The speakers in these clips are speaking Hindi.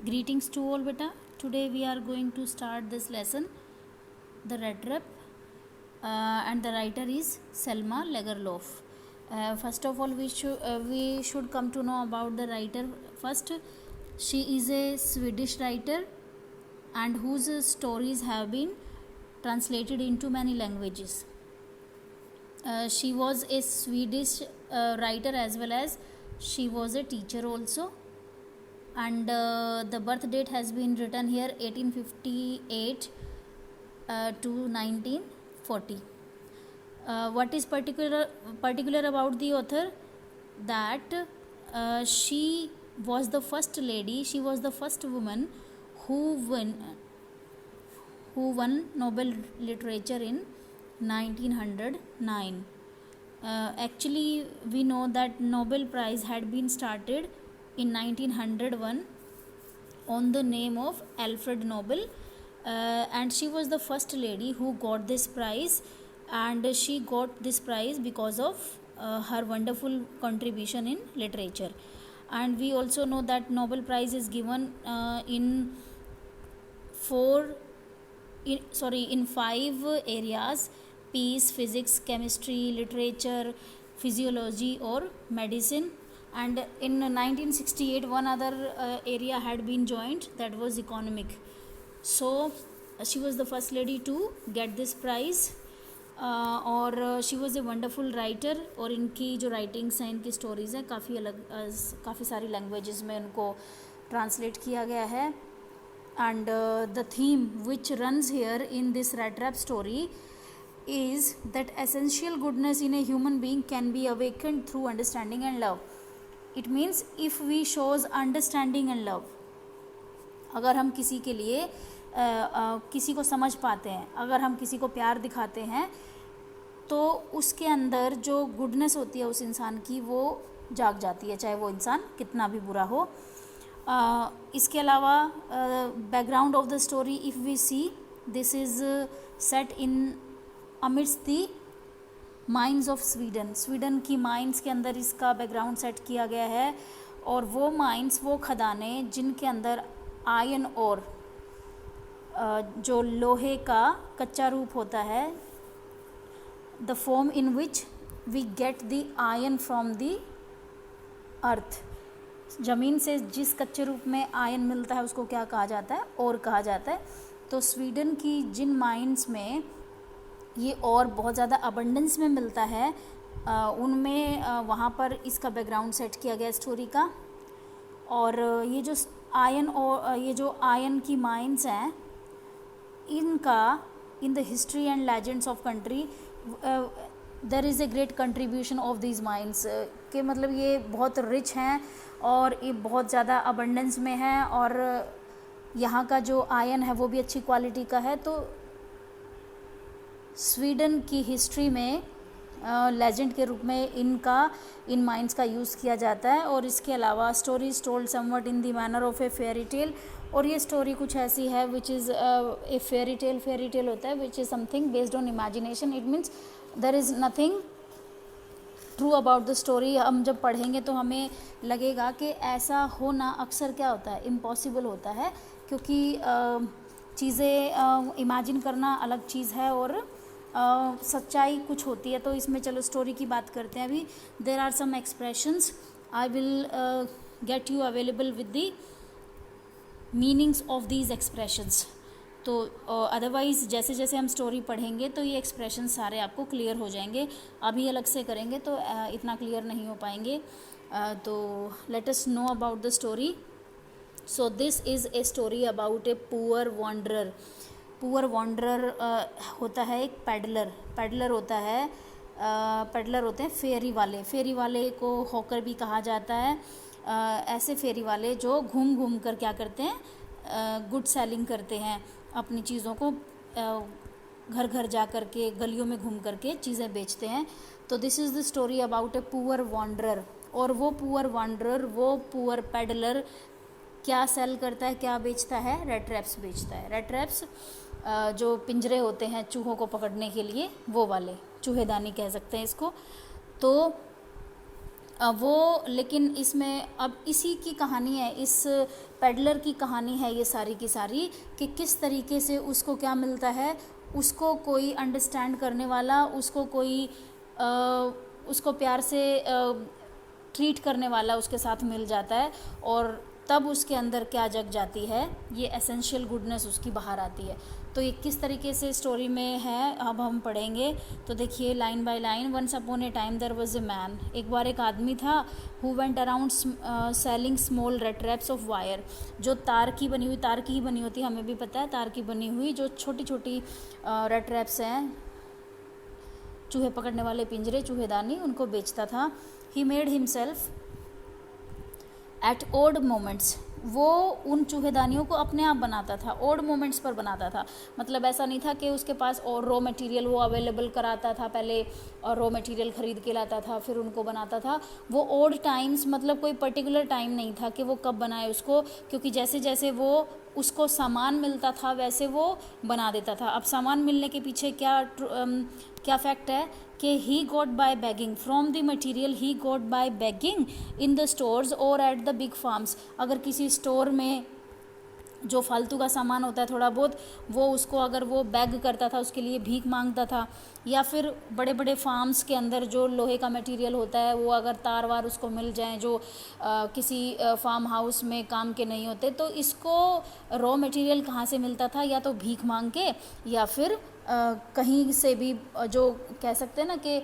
Greetings to all, beta. Today we are going to start this lesson, The Red Trap, and the writer is Selma Lagerlof. First of all, we should come to know about the writer. First, she is a Swedish writer, and whose stories have been translated into many languages. She was a Swedish writer as well as she was a teacher also, and the birth date has been written here 1858 to 1940. What is particular about the author? That she was the first lady, she was the first woman who won Nobel Literature in 1909. Actually, we know that Nobel Prize had been started in 1901 on the name of Alfred Nobel, and she was the first lady who got this prize, and she got this prize because of her wonderful contribution in literature. And we also know that Nobel Prize is given in 5 areas: peace, physics, chemistry, literature, physiology or medicine. And in 1968 one other area had been joined, that was economic. So she was the first lady to get this prize, और she was a wonderful writer, और इनकी जो राइटिंग्स हैं, इनकी स्टोरीज़ हैं, काफ़ी सारी लैंग्वेजेस में उनको ट्रांसलेट किया गया है. And the theme which runs here in this red trap story is that essential goodness in a human being can be awakened through understanding and love. It means if we shows understanding and love, अगर हम किसी के लिए किसी को समझ पाते हैं, अगर हम किसी को प्यार दिखाते हैं, तो उसके अंदर जो गुडनेस होती है उस इंसान की वो जाग जाती है, चाहे वो इंसान कितना भी बुरा हो. इसके अलावा background of the story if we see, this is set in amidst the mines of Sweden. Sweden की माइंस के अंदर इसका बैकग्राउंड सेट किया गया है, और वो माइंस, वो खदानें जिनके अंदर आयरन और जो लोहे का कच्चा रूप होता है, the form in which we get the iron from the earth. ज़मीन से जिस कच्चे रूप में आयरन मिलता है उसको क्या कहा जाता है? और कहा जाता है. तो स्वीडन की जिन माइंस में ये और बहुत ज़्यादा अबंडेंस में मिलता है, उनमें वहाँ पर इसका बैकग्राउंड सेट किया गया स्टोरी का. और ये जो आयरन और ये जो आयरन की माइंस हैं, इनका in the history and legends of country there is a great contribution of these mines, के मतलब ये बहुत रिच हैं और ये बहुत ज़्यादा अबंडेंस में हैं, और यहाँ का जो आयरन है वो भी अच्छी क्वालिटी का है. तो स्वीडन की हिस्ट्री में लेजेंड के रूप में इन माइंस का यूज़ किया जाता है. और इसके अलावा stories told somewhat in the manner of a fairy tale, और ये स्टोरी कुछ ऐसी है which is a fairy tale होता है which is something based on imagination. It means there is nothing true about the story. हम जब पढ़ेंगे तो हमें लगेगा कि ऐसा होना अक्सर क्या होता है, इम्पॉसिबल होता है, क्योंकि चीज़ें इमेजिन करना अलग चीज़ है और सच्चाई कुछ होती है. तो इसमें चलो स्टोरी की बात करते हैं अभी. There are some expressions, I will get you available with the meanings of these expressions. तो अदरवाइज़ जैसे जैसे हम स्टोरी पढ़ेंगे तो ये एक्सप्रेशन सारे आपको क्लियर हो जाएंगे. अभी अलग से करेंगे तो इतना क्लियर नहीं हो पाएंगे. तो let us know about the story. So this is a story about a poor wanderer. Poor wanderer होता है एक पैडलर होता है. पैडलर होते हैं फेरी वाले को हॉकर भी कहा जाता है. ऐसे फेरी वाले जो घूम घूम कर क्या करते हैं, गुड सेलिंग करते हैं, अपनी चीज़ों को घर घर जा कर के, गलियों में घूम कर के चीज़ें बेचते हैं. तो this is the story about a poor wanderer. और वो पुअर वॉन्डरर, वो पुअर पैडलर क्या सेल करता है, क्या बेचता है? रेड ट्रैप्स बेचता है. रेड ट्रैप्स जो पिंजरे होते हैं चूहों को पकड़ने के लिए, वो वाले चूहेदानी कह सकते हैं इसको. तो वो लेकिन इसमें अब इसी की कहानी है, इस पेडलर की कहानी है ये सारी की सारी, कि किस तरीके से उसको क्या मिलता है, उसको कोई अंडरस्टैंड करने वाला, उसको कोई उसको प्यार से ट्रीट करने वाला उसके साथ मिल जाता है, और तब उसके अंदर क्या जग जाती है, ये एसेंशियल गुडनेस उसकी बाहर आती है। तो ये किस तरीके से स्टोरी में है अब हम पढ़ेंगे। तो देखिए line by line. Once upon a time there was a man, एक बार एक आदमी था, who went around selling small rat traps of wire, जो तार की बनी हुई, तार की ही बनी होती है, हमें भी पता है, तार की बनी हुई जो छोटी छोटी रेड रैप्स हैं, चूहे पकड़ने वाले पिंजरे, चूहेदानी, उनको बेचता था। He made himself at odd moments, वो उन चूहेदानियों को अपने आप बनाता था, ओड मोमेंट्स पर बनाता था। मतलब ऐसा नहीं था कि उसके पास और रॉ मटेरियल वो अवेलेबल कराता था पहले, और रॉ मटेरियल ख़रीद के लाता था फिर उनको बनाता था। वो ओड टाइम्स, मतलब कोई पर्टिकुलर टाइम नहीं था कि वो कब बनाए उसको, क्योंकि जैसे जैसे वो उसको सामान मिलता था वैसे वो बना देता था। अब सामान मिलने के पीछे क्या फैक्ट है कि he got by begging from the material, he got by begging in the stores और एट द बिग फार्म्स। अगर किसी स्टोर में जो फालतू का सामान होता है थोड़ा बहुत, वो उसको अगर वो बैग करता था, उसके लिए भीख मांगता था, या फिर बड़े बड़े फार्म्स के अंदर जो लोहे का मटेरियल होता है, वो अगर तार वार उसको मिल जाए जो किसी फार्म हाउस में काम के नहीं होते, तो इसको रॉ मटेरियल कहाँ से मिलता था, या तो भीख मांग के, या फिर कहीं से भी, जो कह सकते हैं ना कि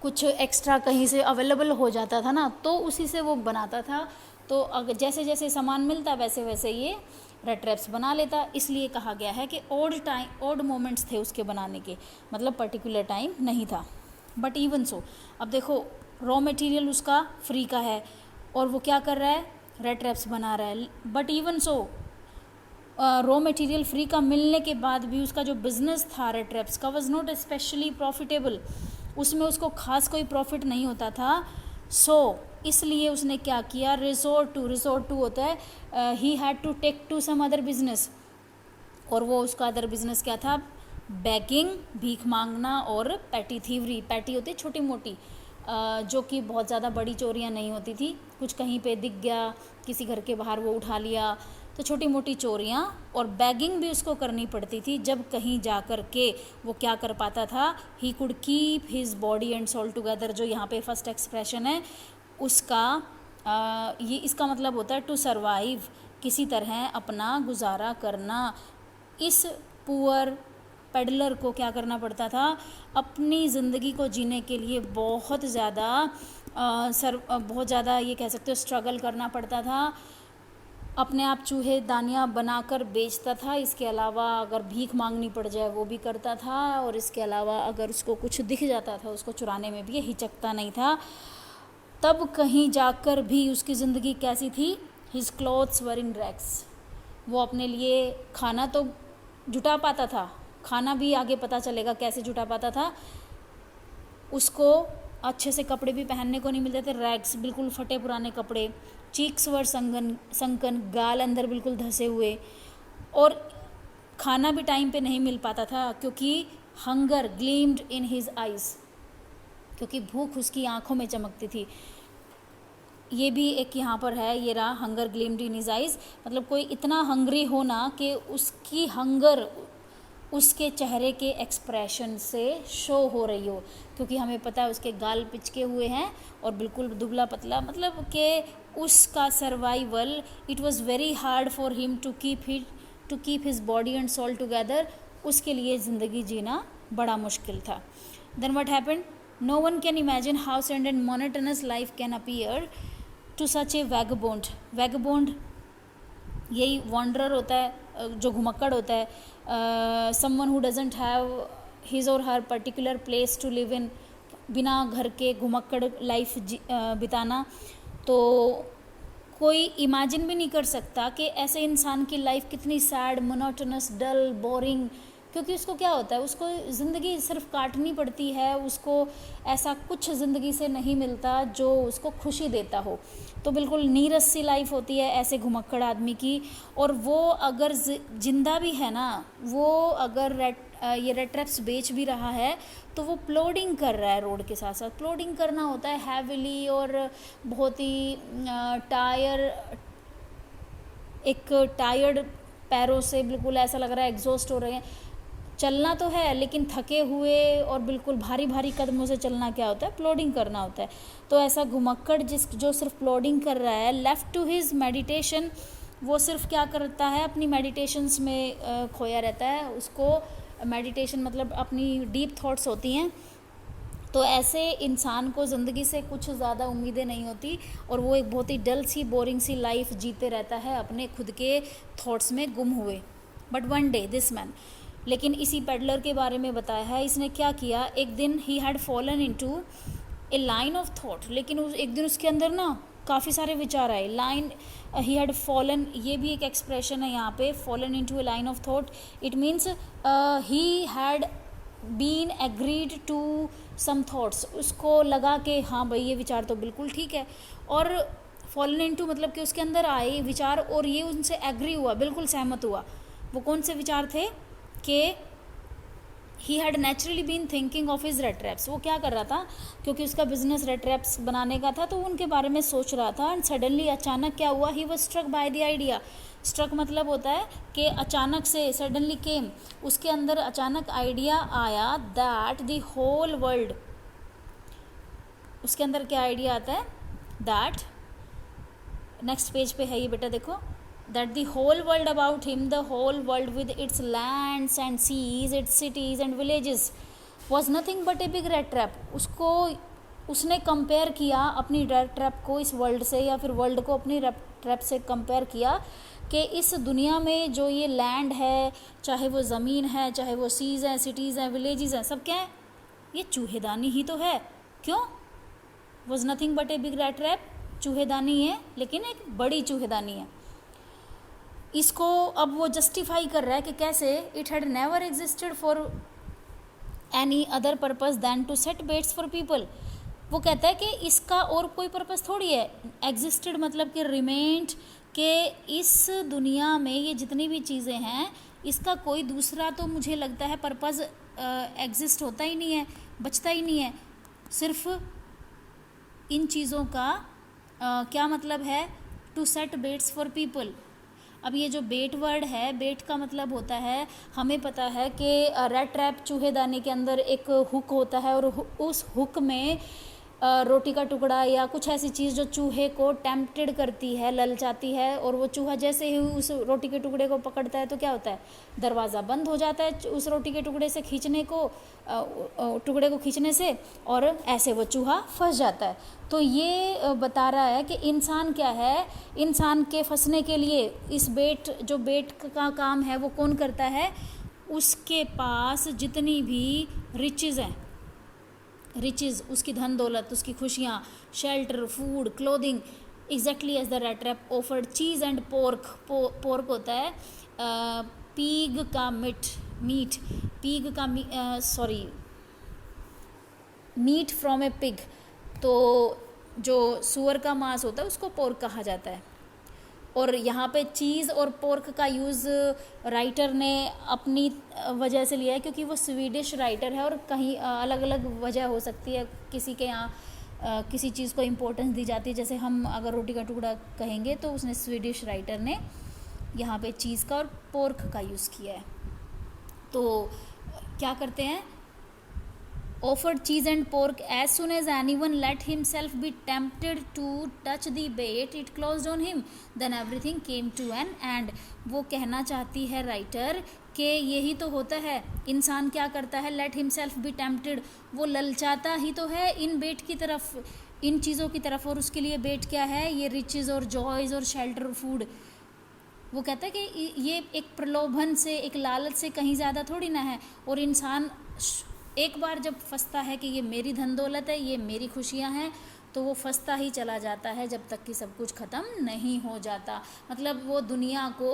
कुछ एक्स्ट्रा कहीं से अवेलेबल हो जाता था ना, तो उसी से वो बनाता था। तो अगर जैसे जैसे सामान मिलता वैसे वैसे ये रेड ट्रैप्स बना लेता। इसलिए कहा गया है कि ओड मोमेंट्स थे उसके बनाने के, मतलब पर्टिकुलर टाइम नहीं था। बट इवन सो, अब देखो रॉ मटेरियल उसका फ्री का है और वो क्या कर रहा है, रेड ट्रैप्स बना रहा है। But even so raw material free का मिलने के बाद भी उसका जो बिज़नेस था रेड ट्रैप्स का वाज नॉट स्पेशली प्रॉफिटेबल, उसमें उसको खास कोई प्रॉफिट नहीं होता था। इसलिए उसने क्या किया, रिसोर्ट टू होता है, he had to take to some other business, और वो उसका अदर बिजनेस क्या था, बैगिंग, भीख मांगना, और पैटी थीवरी। पैटी होती छोटी मोटी, जो कि बहुत ज़्यादा बड़ी चोरियां नहीं होती थी, कुछ कहीं पे दिख गया किसी घर के बाहर वो उठा लिया, तो छोटी मोटी चोरियां। और बैगिंग भी उसको करनी पड़ती थी जब कहीं जा कर के वो क्या कर पाता था, he could keep his body and soul together, जो यहाँ पे फर्स्ट एक्सप्रेशन है उसका, ये इसका मतलब होता है टू सर्वाइव, किसी तरह अपना गुजारा करना। इस पुअर पेडलर को क्या करना पड़ता था, अपनी ज़िंदगी को जीने के लिए बहुत ज़्यादा ये कह सकते हो स्ट्रगल करना पड़ता था। अपने आप चूहे दानियाँ बनाकर बेचता था, इसके अलावा अगर भीख मांगनी पड़ जाए वो भी करता था, और इसके अलावा अगर उसको कुछ दिख जाता था उसको चुराने में भी हिचकता नहीं था। तब कहीं जाकर भी उसकी ज़िंदगी कैसी थी, हिज क्लॉथ्स वर इन रैक्स, वो अपने लिए खाना तो जुटा पाता था, खाना भी आगे पता चलेगा कैसे जुटा पाता था, उसको अच्छे से कपड़े भी पहनने को नहीं मिलते थे, रैग्स, बिल्कुल फटे पुराने कपड़े, चीक्स वर संकन, गाल अंदर बिल्कुल धसे हुए, और खाना भी टाइम पे नहीं मिल पाता था क्योंकि hunger gleamed in his eyes, क्योंकि भूख उसकी आंखों में चमकती थी। ये भी एक यहाँ पर है, ये रहा, hunger gleamed in his eyes, मतलब कोई इतना हंग्री होना कि उसकी हंगर उसके चेहरे के एक्सप्रेशन से शो हो रही हो, क्योंकि हमें पता है उसके गाल पिचके हुए हैं और बिल्कुल दुबला पतला, मतलब कि उसका survival, it was very hard for him to keep his body and soul together, उसके लिए ज़िंदगी जीना बड़ा मुश्किल था। Then what happened, no one can imagine how sad and monotonous life can appear to such a vagabond. Vagabond यही वॉन्डरर होता है, जो घुमक्कड़ होता है, someone who doesn't have his or her particular place to live in, बिना घर के घुमक्कड़ लाइफ बिताना। तो कोई इमेजिन भी नहीं कर सकता कि ऐसे इंसान की लाइफ कितनी सैड, मोनोटोनस, डल, बोरिंग, क्योंकि उसको क्या होता है, उसको ज़िंदगी सिर्फ काटनी पड़ती है, उसको ऐसा कुछ ज़िंदगी से नहीं मिलता जो उसको खुशी देता हो। तो बिल्कुल नीरस सी लाइफ होती है ऐसे घुमक्कड़ आदमी की। और वो अगर जिंदा भी है ना, वो अगर ये रेड ट्रैप्स बेच भी रहा है, तो वो प्लोडिंग कर रहा है रोड के साथ साथ। प्लोडिंग करना होता है हैविली और बहुत ही टायर्ड पैरों से, बिल्कुल ऐसा लग रहा है एग्जॉस्ट हो रहे हैं। चलना तो है लेकिन थके हुए और बिल्कुल भारी भारी कदमों से चलना क्या होता है, प्लोडिंग करना होता है। तो ऐसा घुमक्कड़ जो सिर्फ प्लोडिंग कर रहा है, लेफ्ट टू हिज मेडिटेशन, वो सिर्फ क्या करता है, अपनी मेडिटेशंस में खोया रहता है। उसको मेडिटेशन मतलब अपनी डीप थॉट्स होती हैं। तो ऐसे इंसान को ज़िंदगी से कुछ ज़्यादा उम्मीदें नहीं होती और वो एक बहुत ही डल सी बोरिंग सी लाइफ जीते रहता है अपने खुद के थॉट्स में गुम हुए। But one day this man, लेकिन इसी पेडलर के बारे में बताया है, इसने क्या किया, एक दिन he had fallen into a line of thought, लेकिन एक दिन उसके अंदर ना काफ़ी सारे विचार आए। लाइन ही हैड फॉलन, ये भी एक एक्सप्रेशन है यहाँ पे, fallen into a line of thought, it means he had been agreed to some thoughts, उसको लगा कि हाँ भाई ये विचार तो बिल्कुल ठीक है। और फॉलन इनटू मतलब कि उसके अंदर आए विचार और ये उनसे एग्री हुआ, बिल्कुल सहमत हुआ। वो कौन से विचार थे कि he had naturally been thinking of his rat traps, वो क्या कर रहा था, क्योंकि उसका बिजनेस रेड ट्रैप्स बनाने का था तो उनके बारे में सोच रहा था। एंड सडनली अचानक क्या हुआ, he was struck by the idea. Struck मतलब होता है कि अचानक से, सडनली केम, उसके अंदर अचानक आइडिया आया, दैट द होल वर्ल्ड, उसके अंदर क्या आइडिया आता है, दैट, नेक्स्ट पेज पे है ये बेटा देखो, that the whole world about him, the whole world with its lands and seas, its cities and villages, was nothing but a big rat trap। उसने कंपेयर किया अपनी रेड ट्रैप को इस वर्ल्ड से, या फिर वर्ल्ड को अपनी रेड ट्रैप से कंपेयर किया कि इस दुनिया में जो ये लैंड है, चाहे वो ज़मीन है, चाहे वो सीज़ हैं, सिटीज़ हैं, विलेजेस हैं, सब क्या है, ये चूहेदानी ही तो है। क्यों, was nothing but a big rat trap, चूहेदानी है लेकिन एक बड़ी चूहेदानी है। इसको अब वो जस्टिफाई कर रहा है कि कैसे, it had never existed for any other purpose than to set baits for people. वो कहता है कि इसका और कोई पर्पस थोड़ी है, एग्जिस्टेड मतलब कि रिमेंड, कि इस दुनिया में ये जितनी भी चीज़ें हैं इसका कोई दूसरा तो मुझे लगता है पर्पस एग्जिस्ट होता ही नहीं है, बचता ही नहीं है। सिर्फ इन चीज़ों का क्या मतलब है, to set baits for people. अब ये जो बेट वर्ड है, बेट का मतलब होता है, हमें पता है कि रेड ट्रैप चूहेदानी के अंदर एक हुक होता है और उस हुक में रोटी का टुकड़ा या कुछ ऐसी चीज़ जो चूहे को टेम्प्टेड करती है, ललचाती है, और वो चूहा जैसे ही उस रोटी के टुकड़े को पकड़ता है तो क्या होता है, दरवाज़ा बंद हो जाता है उस रोटी के टुकड़े से टुकड़े को खींचने से, और ऐसे वो चूहा फंस जाता है। तो ये बता रहा है कि इंसान क्या है, इंसान के फंसने के लिए इस जो बेट का काम है वो कौन करता है, उसके पास जितनी भी रिचेज़ हैं, रिचेज़ उसकी धन दौलत, उसकी खुशियाँ, shelter, food, clothing, exactly as the rat trap offered cheese and pork. Pork होता है पीग का मीट, पीग का मीट फ्रॉम ए पिग, तो जो सुअर का मांस होता है उसको पोर्क कहा जाता है। और यहाँ पे चीज़ और पोर्क का यूज़ राइटर ने अपनी वजह से लिया है, क्योंकि वो स्वीडिश राइटर है और कहीं अलग अलग वजह हो सकती है, किसी के यहाँ किसी चीज़ को इम्पोर्टेंस दी जाती है। जैसे हम अगर रोटी का टुकड़ा कहेंगे तो उसने स्वीडिश राइटर ने यहाँ पे चीज़ का और पोर्क का यूज़ किया है। तो क्या करते हैं, offered cheese and pork as soon as anyone let himself be tempted to touch the bait, it closed on him, then everything came to an end। वो कहना चाहती है राइटर कि यही तो होता है, इंसान क्या करता है, let himself be tempted, वो ललचाता ही तो है इन बेट की तरफ, इन चीज़ों की तरफ, और उसके लिए बेट क्या है, ये रिचेज़ और जॉयज़ और शेल्टर और फूड। वो कहता है कि ये एक प्रलोभन से, एक लालच से कहीं ज़्यादा थोड़ी ना है। और इंसान एक बार जब फंसता है कि ये मेरी धन दौलत है, ये मेरी खुशियाँ हैं, तो वो फंसता ही चला जाता है जब तक कि सब कुछ ख़त्म नहीं हो जाता। मतलब वो दुनिया को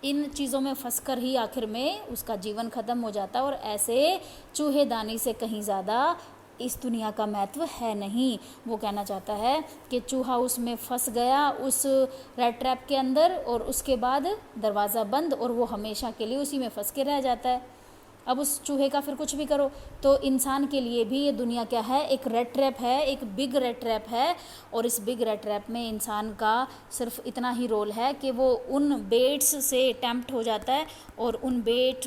इन चीज़ों में फंसकर ही आखिर में उसका जीवन ख़त्म हो जाता है। और ऐसे चूहेदानी से कहीं ज़्यादा इस दुनिया का महत्व है नहीं। वो कहना चाहता है कि चूहा उसमें फंस गया उस रेड ट्रैप के अंदर, और उसके बाद दरवाज़ा बंद और वो हमेशा के लिए उसी में फंस के रह जाता है। अब उस चूहे का फिर कुछ भी करो। तो इंसान के लिए भी ये दुनिया क्या है, एक रेट ट्रैप है, एक बिग रेट ट्रैप है। और इस बिग रेट ट्रैप में इंसान का सिर्फ इतना ही रोल है कि वो उन बेट्स से टेम्प्ट हो जाता है और उन बेट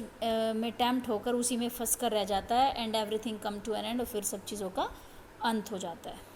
में टेम्प्ट होकर उसी में फंस कर रह जाता है, and everything come to an end, और फिर सब चीज़ों का अंत हो जाता है।